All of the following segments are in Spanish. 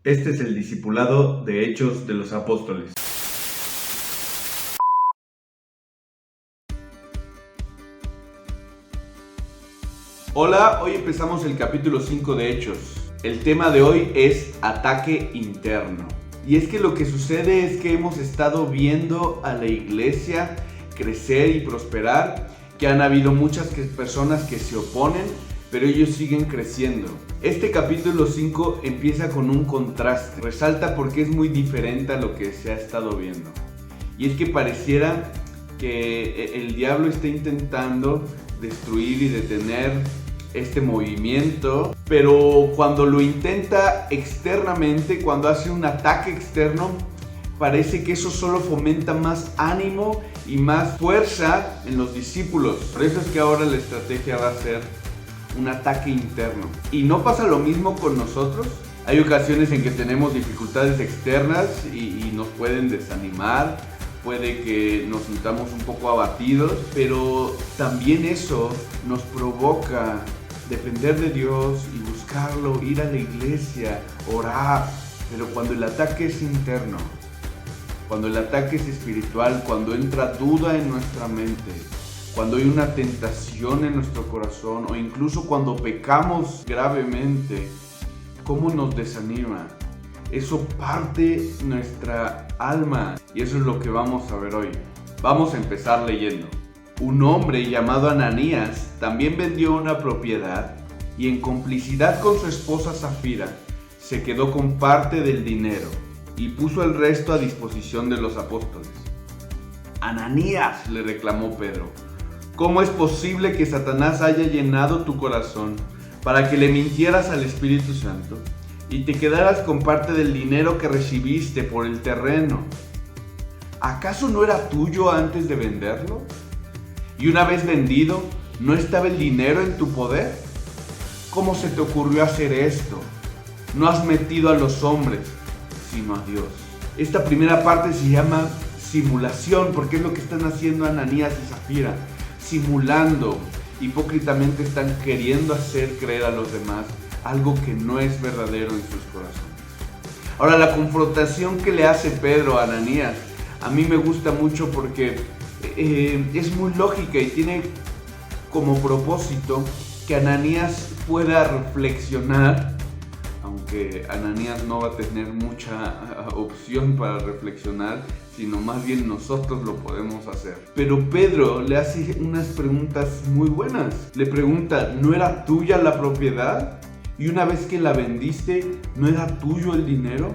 Este es el discipulado de Hechos de los Apóstoles. Hola, hoy empezamos el capítulo 5 de Hechos. El tema de hoy es ataque interno. Y es que lo que sucede es que hemos estado viendo a la iglesia crecer y prosperar, que han habido muchas personas que se oponen, pero ellos siguen creciendo. Este capítulo 5 empieza con un contraste, resalta porque es muy diferente a lo que se ha estado viendo. Y es que pareciera que el diablo está intentando destruir y detener este movimiento, pero cuando lo intenta externamente, cuando hace un ataque externo, parece que eso solo fomenta más ánimo y más fuerza en los discípulos. Por eso es que ahora la estrategia va a ser un ataque interno. Y no pasa lo mismo con nosotros. Hay ocasiones en que tenemos dificultades externas y nos pueden desanimar, puede que nos sintamos un poco abatidos, pero también eso nos provoca depender de Dios y buscarlo, ir a la iglesia, orar. Pero cuando el ataque es interno, cuando el ataque es espiritual, cuando entra duda en nuestra mente, cuando hay una tentación en nuestro corazón o incluso cuando pecamos gravemente, ¿cómo nos desanima? Eso parte nuestra alma y eso es lo que vamos a ver hoy. Vamos a empezar leyendo. Un hombre llamado Ananías también vendió una propiedad y en complicidad con su esposa Safira se quedó con parte del dinero y puso el resto a disposición de los apóstoles. Ananías, le reclamó Pedro, ¿cómo es posible que Satanás haya llenado tu corazón para que le mintieras al Espíritu Santo y te quedaras con parte del dinero que recibiste por el terreno? ¿Acaso no era tuyo antes de venderlo? Y una vez vendido, ¿no estaba el dinero en tu poder? ¿Cómo se te ocurrió hacer esto? No has metido a los hombres, sino a Dios. Esta primera parte se llama simulación, porque es lo que están haciendo Ananías y Safira. Simulando, hipócritamente están queriendo hacer creer a los demás algo que no es verdadero en sus corazones. Ahora, la confrontación que le hace Pedro a Ananías, a mí me gusta mucho porque es muy lógica y tiene como propósito que Ananías pueda reflexionar, aunque Ananías no va a tener mucha opción para reflexionar, sino más bien nosotros lo podemos hacer. Pero Pedro le hace unas preguntas muy buenas. Le pregunta, ¿no era tuya la propiedad? Y una vez que la vendiste, ¿no era tuyo el dinero?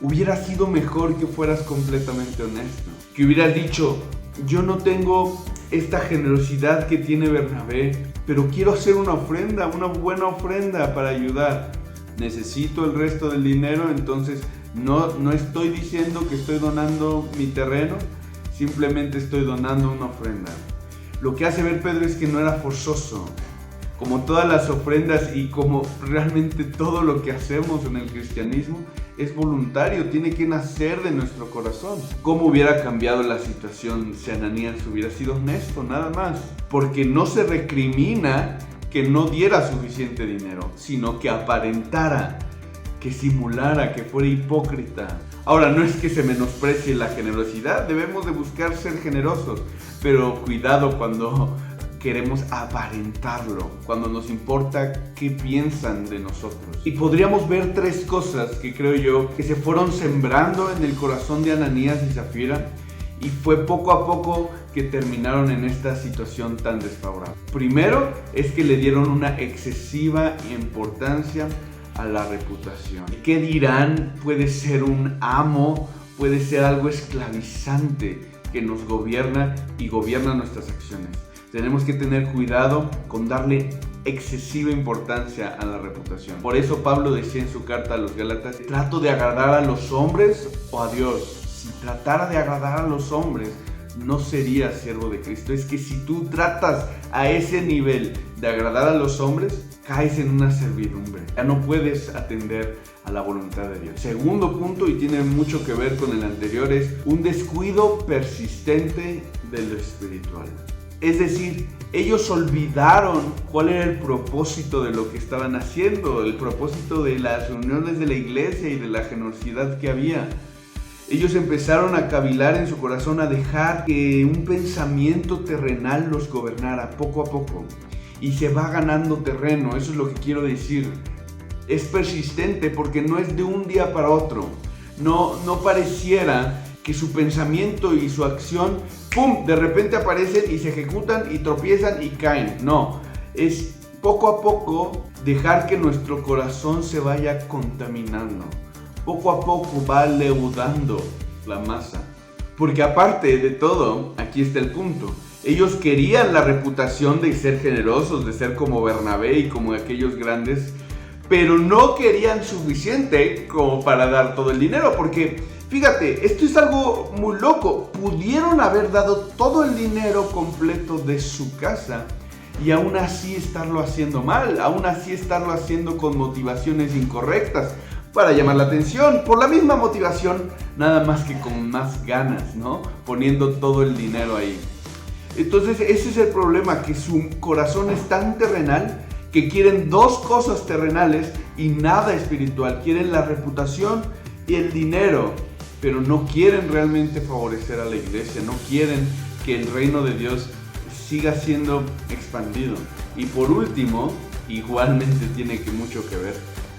Hubiera sido mejor que fueras completamente honesto. Que hubieras dicho, yo no tengo esta generosidad que tiene Bernabé, pero quiero hacer una ofrenda, una buena ofrenda para ayudar. Necesito el resto del dinero, entonces no estoy diciendo que estoy donando mi terreno, simplemente estoy donando una ofrenda. Lo que hace ver Pedro es que no era forzoso. Como todas las ofrendas y como realmente todo lo que hacemos en el cristianismo es voluntario, tiene que nacer de nuestro corazón. ¿Cómo hubiera cambiado la situación si Ananías hubiera sido honesto, nada más? Porque no se recrimina que no diera suficiente dinero, sino que aparentara, que simulara, que fuera hipócrita. Ahora, no es que se menosprecie la generosidad, debemos de buscar ser generosos, pero cuidado cuando queremos aparentarlo, cuando nos importa qué piensan de nosotros. Y podríamos ver tres cosas que creo yo que se fueron sembrando en el corazón de Ananías y Safira y fue poco a poco que terminaron en esta situación tan desfavorable. Primero es que le dieron una excesiva importancia a la reputación. ¿Qué dirán? Puede ser un amo, puede ser algo esclavizante que nos gobierna y gobierna nuestras acciones. Tenemos que tener cuidado con darle excesiva importancia a la reputación. Por eso Pablo decía en su carta a los Gálatas, ¿trato de agradar a los hombres o a Dios? Si tratara de agradar a los hombres, no sería siervo de Cristo. Es que si tú tratas a ese nivel de agradar a los hombres, caes en una servidumbre. Ya no puedes atender a la voluntad de Dios. Segundo punto, y tiene mucho que ver con el anterior, es un descuido persistente de lo espiritual. Es decir, ellos olvidaron cuál era el propósito de lo que estaban haciendo, el propósito de las reuniones de la iglesia y de la generosidad que había. Ellos empezaron a cavilar en su corazón, a dejar que un pensamiento terrenal los gobernara poco a poco. Y se va ganando terreno, eso es lo que quiero decir. Es persistente porque no es de un día para otro. No pareciera que su pensamiento y su acción, ¡pum!, de repente aparecen y se ejecutan y tropiezan y caen. No, es poco a poco dejar que nuestro corazón se vaya contaminando. Poco a poco va leudando la masa. Porque aparte de todo, aquí está el punto. Ellos querían la reputación de ser generosos, de ser como Bernabé y como aquellos grandes, pero no querían suficiente como para dar todo el dinero, porque fíjate, esto es algo muy loco. Pudieron haber dado todo el dinero completo de su casa y aún así estarlo haciendo mal, aún así estarlo haciendo con motivaciones incorrectas para llamar la atención, por la misma motivación, nada más que con más ganas, ¿no? Poniendo todo el dinero ahí. Entonces ese es el problema, que su corazón es tan terrenal que quieren dos cosas terrenales y nada espiritual. Quieren la reputación y el dinero, pero no quieren realmente favorecer a la iglesia, no quieren que el reino de Dios siga siendo expandido. Y por último, igualmente tiene mucho que ver,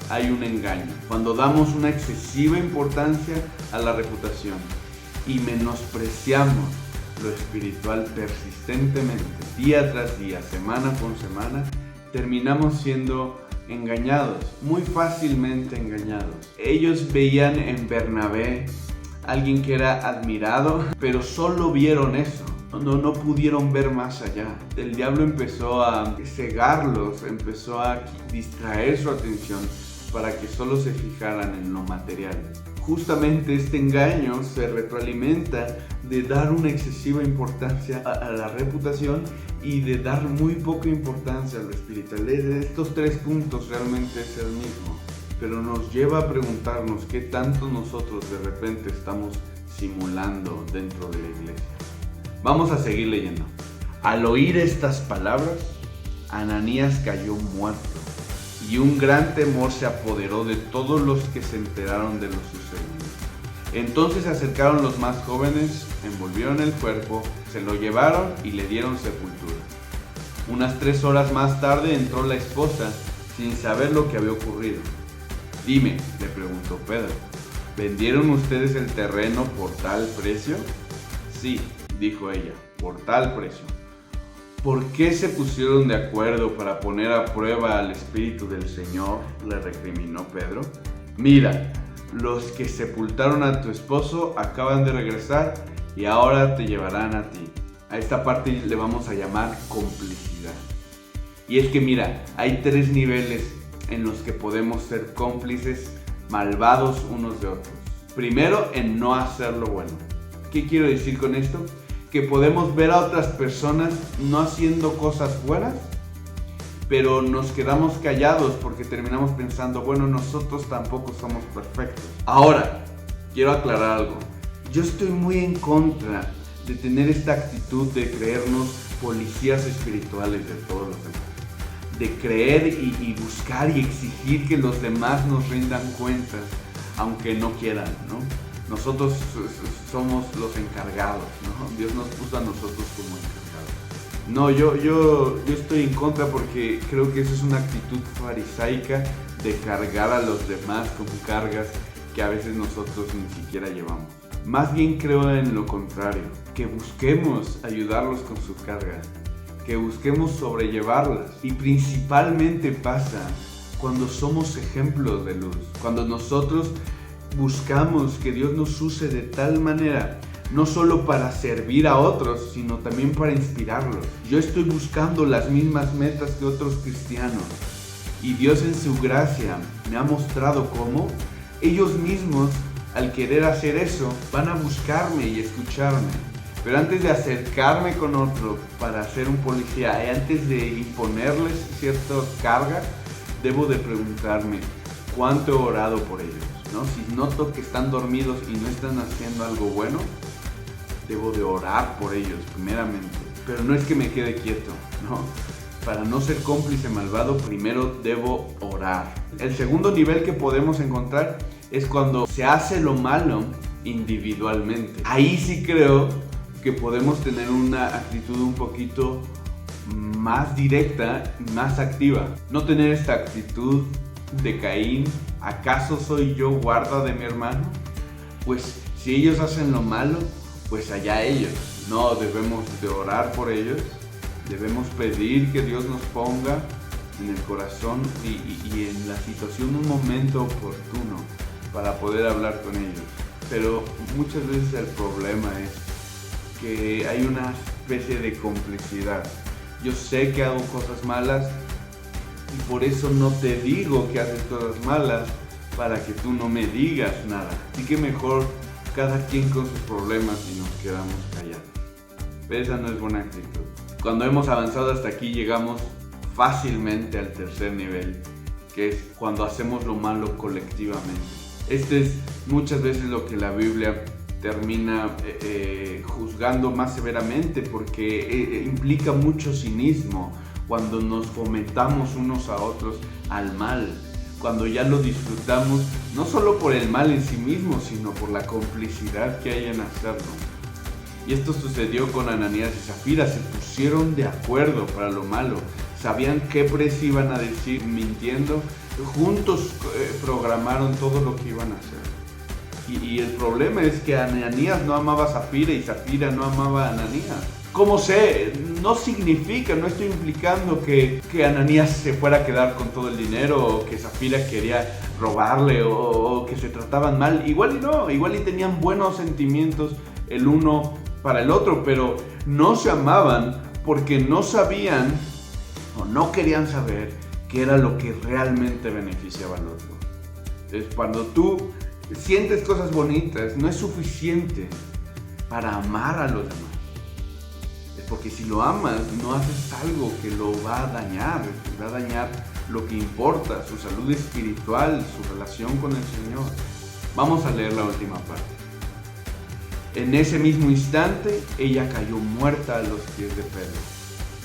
hay un engaño. Cuando damos una excesiva importancia a la reputación y menospreciamos lo espiritual persistentemente, día tras día, semana con semana, terminamos siendo engañados, muy fácilmente engañados. Ellos veían en Bernabé alguien que era admirado, pero solo vieron eso. No pudieron ver más allá. El diablo empezó a cegarlos, empezó a distraer su atención para que solo se fijaran en lo material. Justamente este engaño se retroalimenta de dar una excesiva importancia a la reputación y de dar muy poca importancia a lo espiritual. Estos tres puntos realmente es el mismo, pero nos lleva a preguntarnos qué tanto nosotros de repente estamos simulando dentro de la iglesia. Vamos a seguir leyendo. Al oír estas palabras, Ananías cayó muerto, y un gran temor se apoderó de todos los que se enteraron de lo sucedido. Entonces se acercaron los más jóvenes, envolvieron el cuerpo, se lo llevaron y le dieron sepultura. Unas 3 horas más tarde entró la esposa, sin saber lo que había ocurrido. Dime, le preguntó Pedro, ¿vendieron ustedes el terreno por tal precio? Sí, dijo ella, por tal precio. ¿Por qué se pusieron de acuerdo para poner a prueba al Espíritu del Señor?, le recriminó Pedro. Mira, los que sepultaron a tu esposo acaban de regresar y ahora te llevarán a ti. A esta parte le vamos a llamar complicidad. Y es que mira, hay 3 niveles en los que podemos ser cómplices malvados unos de otros. Primero, en no hacer lo bueno. ¿Qué quiero decir con esto? Que podemos ver a otras personas no haciendo cosas buenas, pero nos quedamos callados porque terminamos pensando, bueno, nosotros tampoco somos perfectos. Ahora, quiero aclarar algo. Yo estoy muy en contra de tener esta actitud de creernos policías espirituales de todos los demás. De creer y buscar y exigir que los demás nos rindan cuentas, aunque no quieran, ¿no? Nosotros somos los encargados, ¿no? Dios nos puso a nosotros como encargados. No, yo estoy en contra porque creo que eso es una actitud farisaica de cargar a los demás con cargas que a veces nosotros ni siquiera llevamos. Más bien creo en lo contrario, que busquemos ayudarlos con su carga, que busquemos sobrellevarlas. Y principalmente pasa cuando somos ejemplos de luz, cuando nosotros buscamos que Dios nos use de tal manera, no solo para servir a otros, sino también para inspirarlos. Yo estoy buscando las mismas metas que otros cristianos y Dios en su gracia me ha mostrado cómo ellos mismos, al querer hacer eso, van a buscarme y escucharme. Pero antes de acercarme con otro para ser un policía y antes de imponerles cierta carga, debo de preguntarme cuánto he orado por ellos, ¿no? Si noto que están dormidos y no están haciendo algo bueno, debo de orar por ellos primeramente. Pero no es que me quede quieto, ¿no? Para no ser cómplice malvado, primero debo orar. El segundo nivel que podemos encontrar es cuando se hace lo malo individualmente. Ahí sí creo que podemos tener una actitud un poquito más directa, más activa. No tener esta actitud de Caín. ¿Acaso soy yo guarda de mi hermano? Pues si ellos hacen lo malo, pues allá ellos. No, debemos de orar por ellos. Debemos pedir que Dios nos ponga en el corazón y en la situación un momento oportuno para poder hablar con ellos. Pero muchas veces el problema es que hay una especie de complicidad. Yo sé que hago cosas malas y por eso no te digo que haces cosas malas para que tú no me digas nada. Así que mejor cada quien con sus problemas y nos quedamos callados. Pero esa no es buena actitud. Cuando hemos avanzado hasta aquí llegamos fácilmente al tercer nivel, que es cuando hacemos lo malo colectivamente. Este es muchas veces lo que la Biblia termina juzgando más severamente porque implica mucho cinismo cuando nos fomentamos unos a otros al mal, cuando ya lo disfrutamos no solo por el mal en sí mismo, sino por la complicidad que hay en hacerlo. Y esto sucedió con Ananías y Zafira. Se pusieron de acuerdo para lo malo. Sabían qué precio iban a decir mintiendo. Juntos programaron todo lo que iban a hacer. Y el problema es que Ananías no amaba a Zafira y Zafira no amaba a Ananías. ¿Cómo sé? No significa, no estoy implicando que Ananías se fuera a quedar con todo el dinero o que Zafira quería robarle o que se trataban mal. Igual y no, igual y tenían buenos sentimientos el uno para el otro, pero no se amaban porque no sabían o no querían saber qué era lo que realmente beneficiaba al otro. Entonces, cuando tú sientes cosas bonitas, no es suficiente para amar a los demás. Es porque si lo amas, no haces algo que lo va a dañar, que va a dañar lo que importa, su salud espiritual, su relación con el Señor. Vamos a leer la última parte. En ese mismo instante, ella cayó muerta a los pies de Pedro.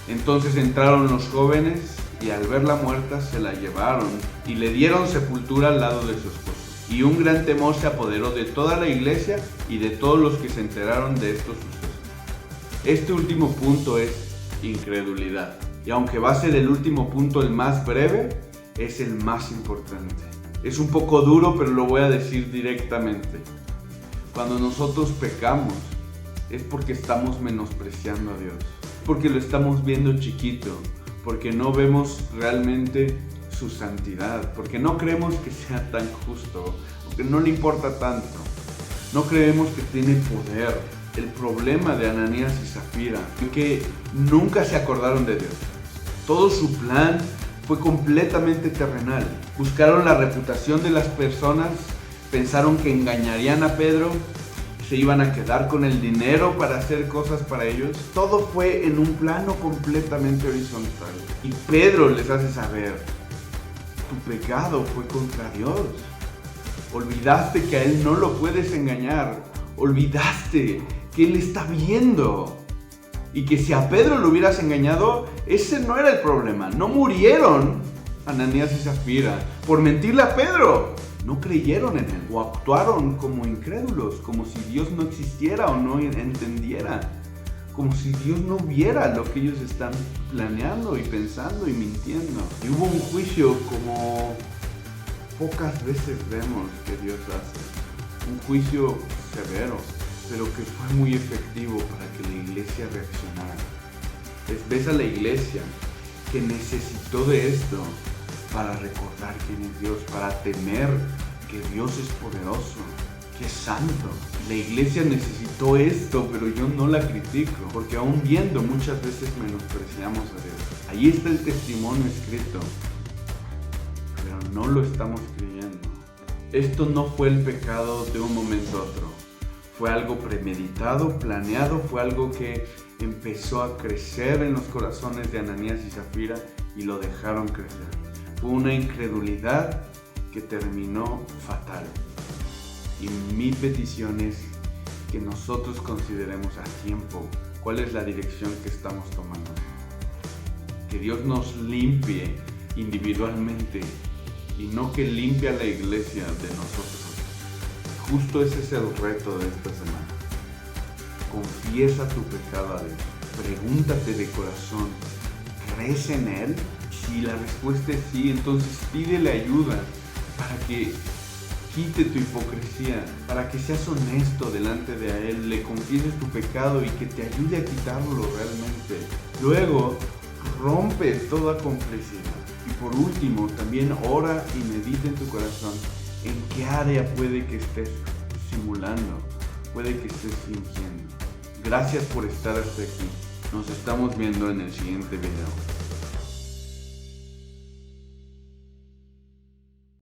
Entonces entraron los jóvenes y al verla muerta se la llevaron y le dieron sepultura al lado de su esposo. Y un gran temor se apoderó de toda la iglesia y de todos los que se enteraron de estos sucesos. Este último punto es incredulidad. Y aunque va a ser el último punto el más breve, es el más importante. Es un poco duro, pero lo voy a decir directamente. Cuando nosotros pecamos, es porque estamos menospreciando a Dios. Porque lo estamos viendo chiquito. Porque no vemos realmente su santidad. Porque no creemos que sea tan justo. Porque no le importa tanto. No creemos que tiene poder. El problema de Ananías y Zafira fue que nunca se acordaron de Dios. Todo su plan fue completamente terrenal. Buscaron la reputación de las personas, pensaron que engañarían a Pedro, se iban a quedar con el dinero para hacer cosas para ellos. Todo fue en un plano completamente horizontal. Y Pedro les hace saber, tu pecado fue contra Dios. Olvidaste que a Él no lo puedes engañar. Olvidaste que Él está viendo. Y que si a Pedro lo hubieras engañado, ese no era el problema. No murieron Ananías y Zafira por mentirle a Pedro. No creyeron en Él o actuaron como incrédulos, como si Dios no existiera o no entendiera. Como si Dios no viera lo que ellos están planeando y pensando y mintiendo. Y hubo un juicio como pocas veces vemos que Dios hace. Un juicio severo, pero que fue muy efectivo para que la iglesia reaccionara. Ves a la iglesia que necesitó de esto para recordar quién es Dios, para temer que Dios es poderoso, que es santo. La iglesia necesitó esto, pero yo no la critico, porque aún viendo muchas veces menospreciamos a Dios. Ahí está el testimonio escrito, pero no lo estamos creyendo. Esto no fue el pecado de un momento a otro. Fue algo premeditado, planeado, fue algo que empezó a crecer en los corazones de Ananías y Zafira y lo dejaron crecer. Fue una incredulidad que terminó fatal. Y mi petición es que nosotros consideremos a tiempo ¿Cuál es la dirección que estamos tomando? Que Dios nos limpie individualmente y no que limpie a la iglesia de nosotros. Justo ese es el reto de esta semana. Confiesa tu pecado a Dios. Pregúntate de corazón, ¿crees en Él? Si la respuesta es sí, entonces pídele ayuda para que quite tu hipocresía, para que seas honesto delante de Él, le confieses tu pecado y que te ayude a quitarlo realmente. Luego, rompe toda complicidad. Y por último, también ora y medita en tu corazón en qué área puede que estés simulando, puede que estés fingiendo. Gracias por estar hasta aquí. Nos estamos viendo en el siguiente video.